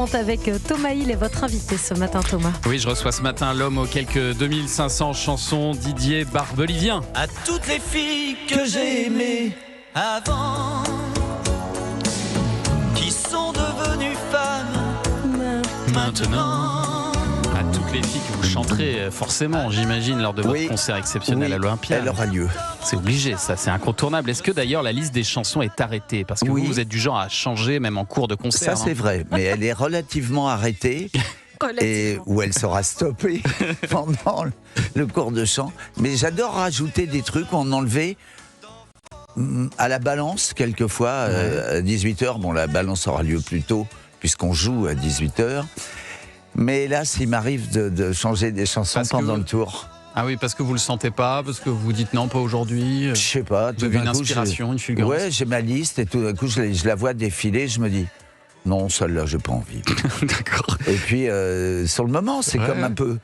Avec Thomas Hill et votre invité ce matin, Thomas. Oui, je reçois ce matin l'homme aux quelques 2500 chansons, Didier Barbelivien. À toutes les filles que j'ai aimées avant, qui sont devenues femmes maintenant. À toutes les filles que vous chanterez forcément, j'imagine, lors de votre concert exceptionnel à l'Olympia. Elle aura lieu. C'est obligé, ça, c'est incontournable. Est-ce que d'ailleurs la liste des chansons est arrêtée? Parce que vous êtes du genre à changer même en cours de concert. Ça c'est vrai, mais elle est relativement arrêtée. Et où elle sera stoppée pendant le cours de chant. Mais j'adore rajouter des trucs, en enlever à la balance quelquefois à 18h. Bon, la balance aura lieu plus tôt puisqu'on joue à 18h. Mais là, s'il m'arrive de changer des chansons pendant le tour. Ah oui, parce que vous le sentez pas, parce que vous dites non, pas aujourd'hui. Je sais pas. Vous avez une inspiration, une fulgurance. Ouais, j'ai ma liste et tout d'un coup, je la vois défiler, je me dis. Non, celle-là, j'ai pas envie. D'accord. Et puis, sur le moment, c'est comme un peu...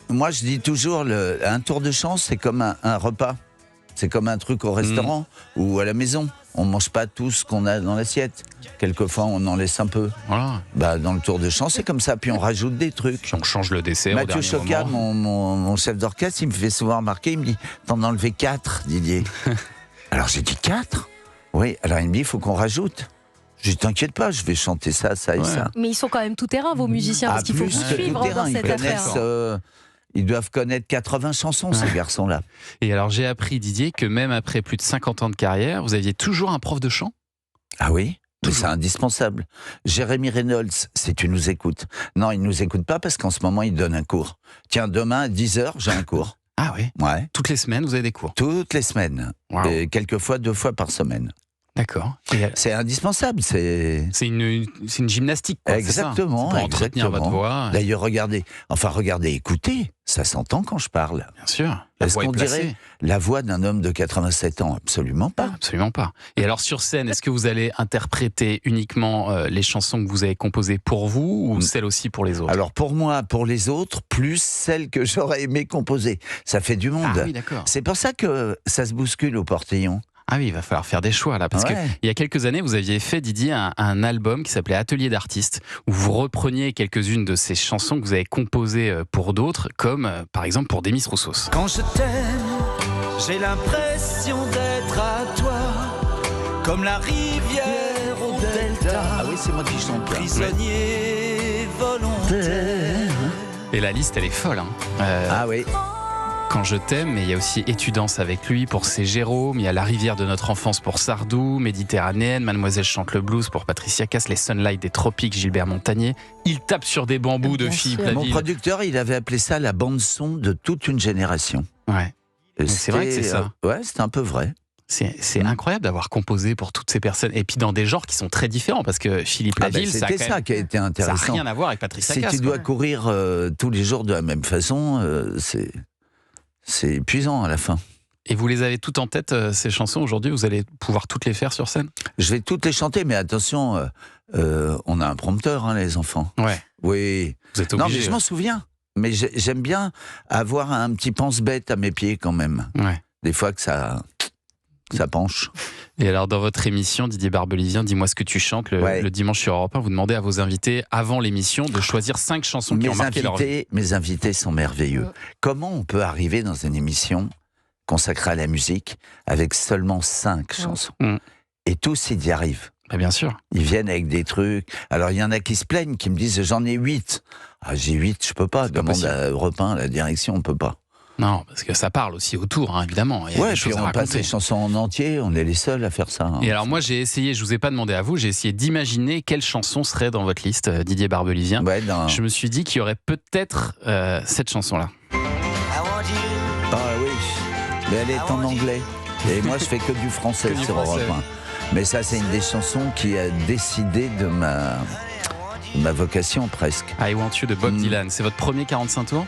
Moi, je dis toujours, un tour de chant, c'est comme un repas. C'est comme un truc au restaurant ou à la maison. On mange pas tout ce qu'on a dans l'assiette. Quelquefois, on en laisse un peu. Voilà. Bah, dans le tour de chant, c'est comme ça. Puis on rajoute des trucs. Puis on change le dessert Mathieu au dernier Chocat, moment. mon chef d'orchestre, il me fait souvent remarquer, il me dit « T'en as enlevé 4, Didier. » Alors j'ai dit « 4 ?» Oui, alors il me dit « Il faut qu'on rajoute. » Je dis, t'inquiète pas, je vais chanter ça, ça et ça. Mais ils sont quand même tout terrain, vos musiciens, parce qu'il faut vous suivre dans cette affaire. Ils doivent connaître 80 chansons, ces garçons-là. Et alors, j'ai appris, Didier, que même après plus de 50 ans de carrière, vous aviez toujours un prof de chant? Ah oui? Mais c'est indispensable. Jérémy Reynolds, si tu nous écoutes. Non, il ne nous écoute pas parce qu'en ce moment, il donne un cours. Tiens, demain à 10h, j'ai un cours. Ah oui? Ouais. Toutes les semaines, vous avez des cours? Toutes les semaines. Wow. Et quelquefois 2 fois par semaine. D'accord. C'est indispensable. C'est une gymnastique, quoi. Exactement. C'est pour entretenir votre voix. D'ailleurs, regardez, écoutez, ça s'entend quand je parle. Bien sûr. Est-ce qu'on dirait la voix d'un homme de 87 ans? Absolument pas. Absolument pas. Et alors, sur scène, est-ce que vous allez interpréter uniquement les chansons que vous avez composées pour vous ou celles aussi pour les autres? Alors, pour moi, pour les autres, plus celles que j'aurais aimé composer. Ça fait du monde. Ah oui, d'accord. C'est pour ça que ça se bouscule au Portillon. Ah oui, il va falloir faire des choix là, parce que il y a quelques années, vous aviez fait, Didier, un album qui s'appelait Atelier d'artistes, où vous repreniez quelques-unes de ces chansons que vous avez composées pour d'autres, comme par exemple pour Demis Roussos. Quand je t'aime, j'ai l'impression d'être à toi, comme la rivière au delta. Ah oui, c'est moi qui chante. Prisonnier volontaire. Et la liste, elle est folle. Hein. Ah oui. Quand je t'aime, mais il y a aussi Étudiance avec lui pour C'est Jérôme, il y a La rivière de notre enfance pour Sardou, Méditerranéenne, Mademoiselle chante le blues pour Patricia Cass, Les Sunlight des Tropiques, Gilbert Montagnier. Il tape sur des bambous de Philippe Laville. Mon producteur, il avait appelé ça la bande-son de toute une génération. Ouais. C'est vrai que c'est ça. Ouais, c'est un peu vrai. C'est incroyable d'avoir composé pour toutes ces personnes. Et puis dans des genres qui sont très différents, parce que Philippe Laville, c'était ça qui a été intéressant. Ça n'a rien à voir avec Patricia Cass. Si tu dois courir tous les jours de la même façon, c'est épuisant à la fin. Et vous les avez toutes en tête, ces chansons, aujourd'hui? Vous allez pouvoir toutes les faire sur scène? Je vais toutes les chanter, mais attention, on a un prompteur, hein, les enfants. Ouais. Oui. Vous êtes obligé. Non, mais je m'en souviens. Mais j'aime bien avoir un petit pense-bête à mes pieds quand même. Ouais. Des fois que ça penche. Et alors, dans votre émission, Didier Barbelivien, Dis-moi ce que tu chantes, le dimanche sur Europe 1, vous demandez à vos invités, avant l'émission, de choisir 5 chansons qui ont marqué leur vie. Mes invités sont merveilleux. Comment on peut arriver dans une émission consacrée à la musique avec seulement 5 chansons? Et tous, ils y arrivent. Bah, bien sûr. Ils viennent avec des trucs. Alors, il y en a qui se plaignent, qui me disent « J'en ai 8 ». Ah, j'ai 8, je peux pas. Demande à Europe 1, la direction, on peut pas. Non, parce que ça parle aussi autour, hein, évidemment. Il y a des choses à raconter. On passe les chansons en entier, on est les seuls à faire ça. Hein. Et alors moi, j'ai essayé, je vous ai pas demandé à vous, j'ai essayé d'imaginer quelle chanson serait dans votre liste, Didier Barbelivien. Ouais, je me suis dit qu'il y aurait peut-être cette chanson-là. Ah oui, mais elle est en anglais. Et moi, je fais que du français sur Europe 1. Mais ça, c'est une des chansons qui a décidé de ma vocation, presque. I Want You de Bob Dylan. C'est votre premier 45 tours?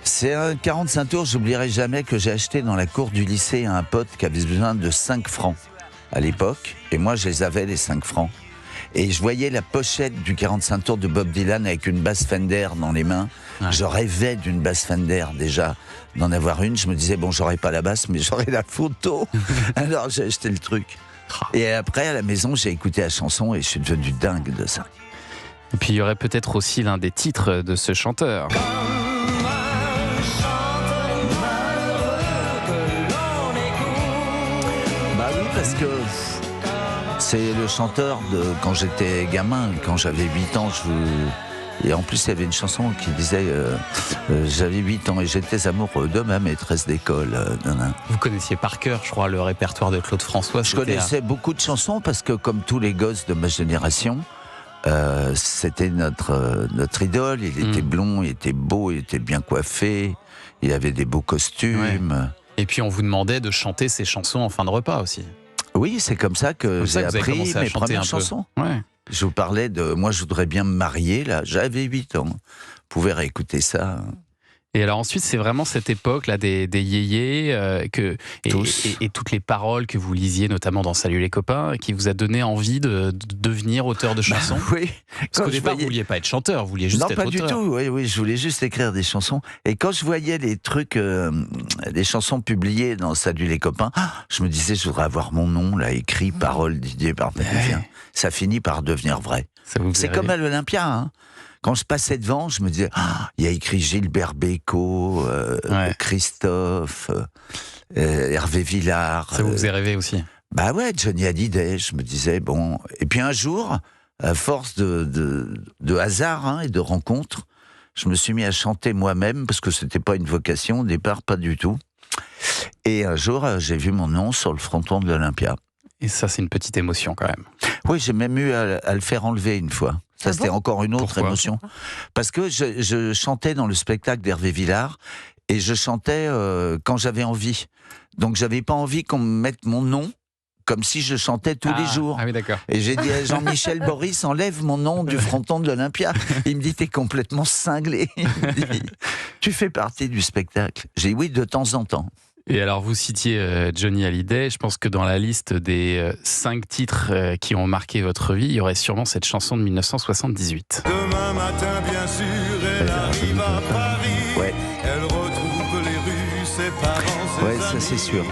C'est un 45 tours, j'oublierai jamais, que j'ai acheté dans la cour du lycée à un pote qui avait besoin de 5 francs à l'époque. Et moi, je les avais, les 5 francs. Et je voyais la pochette du 45 tours de Bob Dylan avec une basse Fender dans les mains. Ouais. Je rêvais d'une basse Fender déjà, d'en avoir une. Je me disais, bon, j'aurais pas la basse, mais j'aurais la photo. Alors j'ai acheté le truc. Et après, à la maison, j'ai écouté la chanson et je suis devenu dingue de ça. Et puis il y aurait peut-être aussi l'un des titres de ce chanteur. Bah oui, parce que c'est le chanteur de quand j'étais gamin, quand j'avais 8 ans, et en plus il y avait une chanson qui disait j'avais 8 ans et j'étais amoureux de ma maîtresse d'école. Vous connaissiez par cœur, je crois, le répertoire de Claude François. Je connaissais beaucoup de chansons parce que comme tous les gosses de ma génération, c'était notre idole. Il était blond, il était beau, il était bien coiffé, il avait des beaux costumes. Ouais. Et puis on vous demandait de chanter ces chansons en fin de repas aussi. Oui, c'est comme ça que j'ai appris mes premières chansons. Ouais. Je vous parlais de moi, je voudrais bien me marier, là, j'avais 8 ans. Vous pouvez réécouter ça. Et alors ensuite, c'est vraiment cette époque là des yéyés et toutes les paroles que vous lisiez, notamment dans Salut les copains, qui vous a donné envie de devenir auteur de chansons. Oui. Parce qu'au départ, vous vouliez pas être chanteur, vous vouliez juste être auteur. Non, pas du tout. Oui, je voulais juste écrire des chansons. Et quand je voyais les trucs, des chansons publiées dans Salut les copains, je me disais, je voudrais avoir mon nom là écrit, paroles Didier Barbelivien. Ça finit par devenir vrai. C'est comme à l'Olympia, hein. Quand je passais devant, je me disais, il y a écrit Gilbert Bécaud, Christophe, Hervé Villard. Ça vous faisait rêver aussi? Bah ouais, Johnny Hallyday, je me disais, bon. Et puis un jour, à force de hasard et de rencontres, je me suis mis à chanter moi-même, parce que c'était pas une vocation, au départ, pas du tout. Et un jour, j'ai vu mon nom sur le fronton de l'Olympia. Et ça, c'est une petite émotion quand même. Oui, j'ai même eu à le faire enlever une fois. Ça, c'était encore une autre émotion. Parce que je chantais dans le spectacle d'Hervé Villard et je chantais quand j'avais envie. Donc, j'avais pas envie qu'on me mette mon nom comme si je chantais tous les jours. Ah oui, d'accord. Et j'ai dit à Jean-Michel Boris, enlève mon nom du fronton de l'Olympia. Il me dit, t'es complètement cinglé. Il me dit, tu fais partie du spectacle. J'ai dit oui, de temps en temps. Et alors, vous citiez Johnny Hallyday. Je pense que dans la liste des 5 titres qui ont marqué votre vie, il y aurait sûrement cette chanson de 1978. Demain matin, bien sûr, elle arrive à Paris. Ouais. Elle retrouve les rues, ses parents, ses ouais, ça c'est sûr.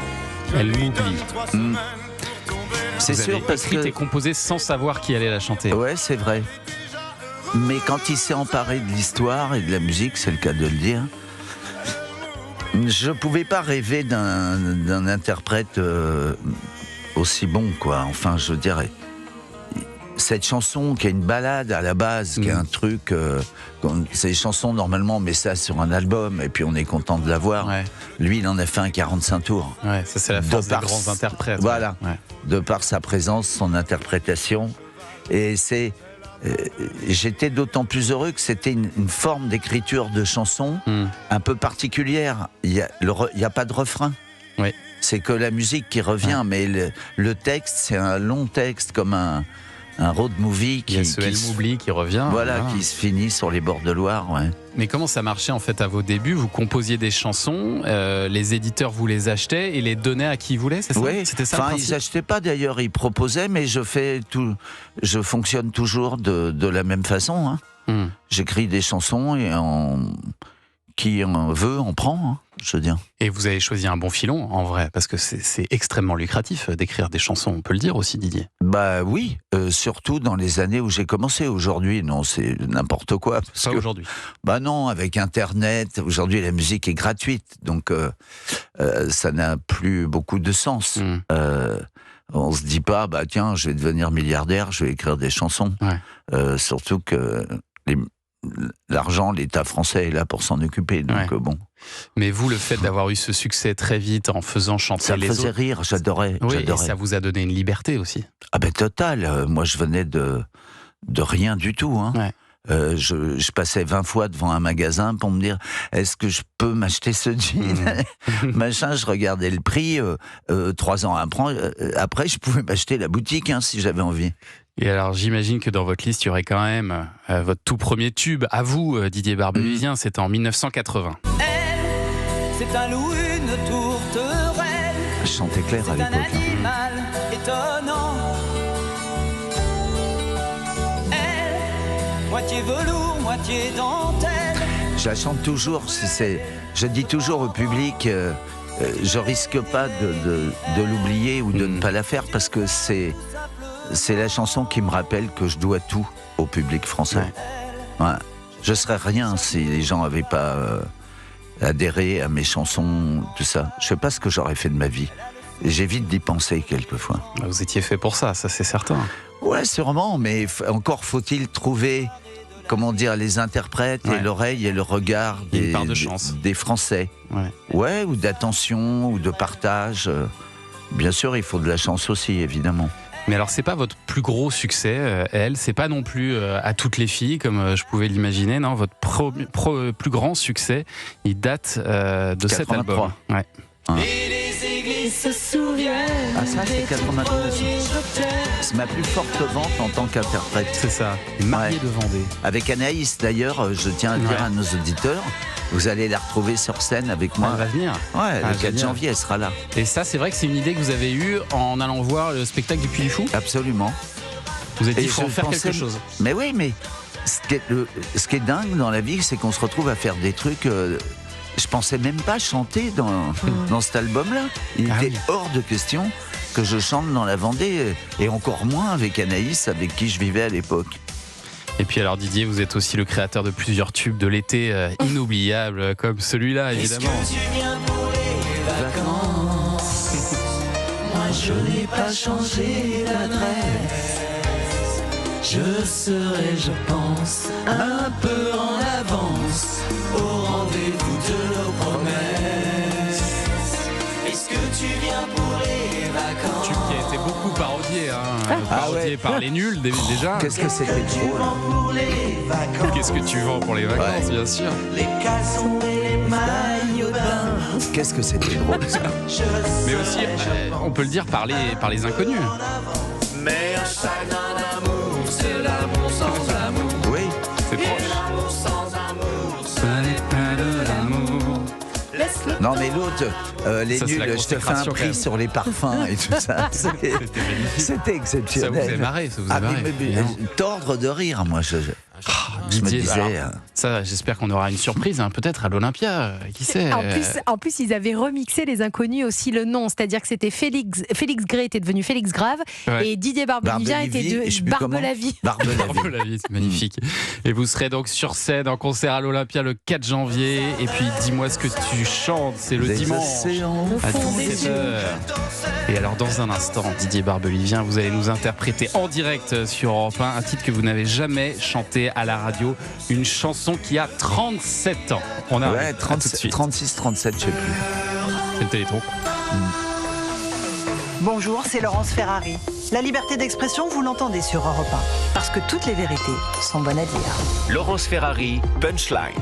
Elle m'oublie. C'est sûr parce que... et composé sans savoir qui allait la chanter. Ouais, c'est vrai. Mais quand il s'est emparé de l'histoire et de la musique, c'est le cas de le dire, je pouvais pas rêver d'un interprète aussi bon, quoi. Enfin, je dirais. Cette chanson qui est une balade à la base, qui est un truc... c'est des chansons, normalement, on met ça sur un album, et puis on est content de l'avoir. Ouais. Lui, il en a fait un 45 tours. Ouais, ça c'est la force des grands interprètes. Voilà. Ouais. De par sa présence, son interprétation. Et c'est... j'étais d'autant plus heureux que c'était une forme d'écriture de chanson un peu particulière. Il y a pas de refrain. Oui. C'est que la musique qui revient, mais le texte, c'est un long texte comme un road movie qui... Il y a ce Elle m'oublie qui revient. Voilà, qui se finit sur les bords de Loire, ouais. Mais comment ça marchait en fait à vos débuts? Vous composiez des chansons, les éditeurs vous les achetaient et les donnaient à qui ils voulaient, c'est ça? Oui, c'était ça. Enfin, ils n'achetaient pas d'ailleurs, ils proposaient, mais je fonctionne toujours de la même façon. Hein. J'écris des chansons et qui en veut en prend, hein, je veux dire. Et vous avez choisi un bon filon, en vrai, parce que c'est extrêmement lucratif d'écrire des chansons, on peut le dire aussi, Didier. Bah oui, surtout dans les années où j'ai commencé. Aujourd'hui, non, c'est n'importe quoi. Pas aujourd'hui. Bah non, avec Internet, aujourd'hui la musique est gratuite, donc ça n'a plus beaucoup de sens. On se dit pas, bah tiens, je vais devenir milliardaire, je vais écrire des chansons. Ouais. Surtout que l'argent, l'État français est là pour s'en occuper, donc bon. Mais vous, le fait d'avoir eu ce succès très vite en faisant chanter les autres... Ça me faisait rire, j'adorais. Oui, et ça vous a donné une liberté aussi. Ah ben total, moi je venais de rien du tout. Hein. Ouais. Je passais 20 fois devant un magasin pour me dire, est-ce que je peux m'acheter ce jean machin, je regardais le prix, 3 ans après, je pouvais m'acheter la boutique si j'avais envie. Et alors, j'imagine que dans votre liste, il y aurait quand même votre tout premier tube, à vous, Didier Barbelivien, c'était en 1980. C'est un loup, une tourterelle. Je chantais clair à l'époque. C'est un animal étonnant. Elle, moitié velours, moitié dentelle. Je la chante toujours, je dis toujours au public, je risque pas de l'oublier ou de ne pas la faire parce que c'est la chanson qui me rappelle que je dois tout au public français. Ouais. Je serais rien si les gens n'avaient pas adhéré à mes chansons, tout ça. Je sais pas ce que j'aurais fait de ma vie. Et j'évite d'y penser quelquefois. Vous étiez fait pour ça c'est certain. Ouais, sûrement, mais encore faut-il trouver, comment dire, les interprètes et l'oreille et le regard des Français. Ouais, ou d'attention, ou de partage. Bien sûr, il faut de la chance aussi, évidemment. Mais alors, c'est pas votre plus gros succès, elle. C'est pas non plus à toutes les filles, comme je pouvais l'imaginer. Non, votre plus grand succès, il date de 83. Cet album. Ouais. Et les églises se souviennent. Ah, ça, c'est 92. C'est ma plus forte vente en tant qu'interprète. C'est ça. Mariée de Vendée. Avec Anaïs, d'ailleurs, je tiens à dire à nos auditeurs, vous allez la retrouver sur scène avec moi. Elle va venir. Ouais, le 4 janvier, elle sera là. Et ça, c'est vrai que c'est une idée que vous avez eue en allant voir le spectacle du Puy du Fou ? Absolument. Vous êtes dit, il faut en faire quelque chose. Mais oui, mais ce qui est dingue dans la vie, c'est qu'on se retrouve à faire des trucs... je pensais même pas chanter dans cet album-là. Il était hors de question que je chante dans la Vendée, et encore moins avec Anaïs, avec qui je vivais à l'époque. Et puis alors Didier, vous êtes aussi le créateur de plusieurs tubes de l'été inoubliables, comme celui-là évidemment. Est-ce que tu viens pour les vacances? Moi je n'ai pas changé d'adresse. Je serai, je pense, un peu en avance au rendez-vous de nos promesses. Est-ce que tu viens pour les vacances? Tube qui a été beaucoup parodié, parodié par les nuls déjà. Qu'est-ce que c'était drôle. Qu'est-ce que tu vends pour les vacances, bien sûr. Les caleçons et les maillots de bain. Qu'est-ce que c'était drôle ça. Mais aussi, on peut le dire par les inconnus. Mais un chagrin d'amour, c'est l'amour sans amour. Oui, c'est proche. L'amour sans amour, Ce n'est pas de l'amour. laisse-le. non mais l'autre, les Ça, c'est la nuls, je te fais un consécration, quand prix même. sur les parfums et tout ça. C'était magnifique. C'était exceptionnel. Ça vous fait marrer, Tordre de rire, moi. Je me Didier, disais... alors, ça, j'espère qu'on aura une surprise, peut-être à l'Olympia, qui sait. En plus, ils avaient remixé les inconnus aussi le nom, c'est-à-dire que c'était Félix Gray était devenu Félix Grave et Didier Barbelivien était de Barbelavie. Barbelivien, c'est magnifique. Et vous serez donc sur scène en concert à l'Olympia le 4 janvier. Et puis dis-moi ce que tu chantes, c'est le dimanche à 17h. Et alors dans un instant, Didier Barbelivien, vous allez nous interpréter en direct sur Europe 1 un titre que vous n'avez jamais chanté à la radio, une chanson qui a 37 ans. On a 36, 37, je sais plus. C'est le Téléthon. Bonjour, c'est Laurence Ferrari. La liberté d'expression, vous l'entendez sur Europe 1. Parce que toutes les vérités sont bonnes à dire. Laurence Ferrari, Punchline.